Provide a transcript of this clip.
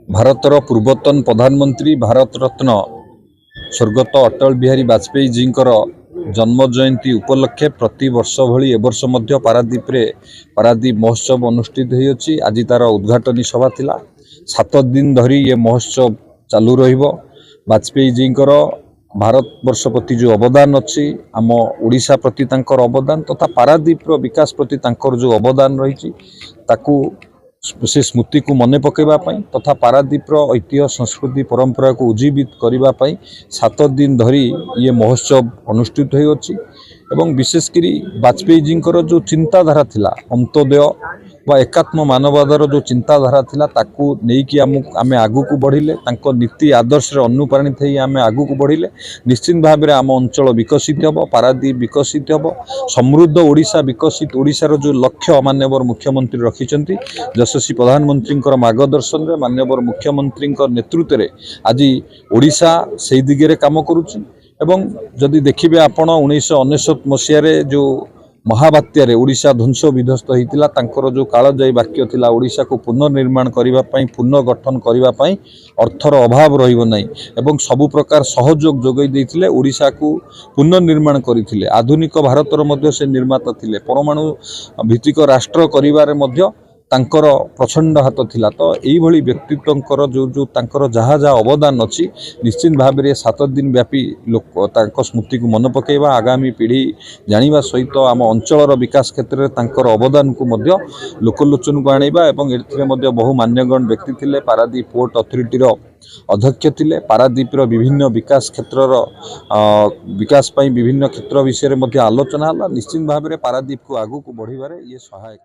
ଭାରତର ପୂର୍ବତନ ପ୍ରଧାନମନ୍ତ୍ରୀ ଭାରତ ରତ୍ନ ସ୍ୱର୍ଗତ ଅଟଳ ବିହାରୀ ବାଜପେୟୀ जीଙ୍କର जन्म जयंती उपलक्षे प्रति वर्ष भली ए वर्ष मध्य पारादीपरे पारादीप महोत्सव अनुष्ठित होइछि। आज तार उद्घाटनी सभा थिला। 7 दिन धरी ये महोत्सव चालू रहिबो। बाजपेयी जीଙ୍କର भारत वर्ष प्रति जो अवदान अच्छी आम ओडिशा प्रति तांकर अवदान तथा पारादीपर विकास प्रति तांकर जो अवदान रही ताकू से स्मृति को मन पकेवाई तथा पारादीपर ऐतिह्य संस्कृति परंपरा को उज्जीवित करने 7 दिन धरी ये महोत्सव अनुष्ठित होइछि। एवं विशेषकर बाजपेयी जीଙ୍କର जो चिंताधारा थिला अंत्योदय व एकात्म मानववादर जो चिंताधारा थिला ताकू नेकी आमे आगु को बढ़िले तांको नीति आदर्श रे अनुप्राणित होई आमे आगु को बढ़िले निश्चित भाव में आम अंचल विकसित हबो, पारादीप विकसित हबो, समृद्ध ओडिशा विकसित ओडिशार जो लक्ष्य माननीय मुख्यमंत्री रखिछंती यशस्वी प्रधानमंत्री मार्गदर्शन रे माननीय मुख्यमंत्री नेतृत्व रे आज ओडिशा से दिगरे काम करुछि। एवं जदि देखिबे आपण 1999 मसीह जो महाबात्यारे ओडिशा ध्वंस विध्वस्त होता तांकर जो कालजयी वाक्य थिला ओडिशा को पुनर्निर्माण करने पुनर्गठन करने अर्थर अभाव रहिबो नाही एवं सबु प्रकार सहयोग जोगई देथिले ओडिशा को पुनर्निर्माण करथिले। आधुनिक भारतर मध्य से निर्माता थिले। परमाणु भित्तिक राष्ट्र करिवारे मध्य तांकर प्रचंड हाथ थिला। तो यही भली व्यक्तित्वंकर जो तांकर जहा जहा अवदान अच्छी निश्चित भाव में 7 दिन व्यापी लोक तांको स्मृति को मन पकेवा आगामी पीढ़ी जानिबा सहित आम अंचलर विकास क्षेत्र में तांकर अवदान को मध्य लोकलोचन को आनिबा एवं एथिरे मध्य बहु मान्यगण व्यक्ति थिले। पारादीप पोर्ट अथॉरिटी अध्यक्ष थिले। पारादीपर विभिन्न विकास क्षेत्रर विकास विभिन्न क्षेत्र विषय में आलोचना होला। निश्चित भाव में पारादीप को आगू को बढ़िबारे ये सहायक।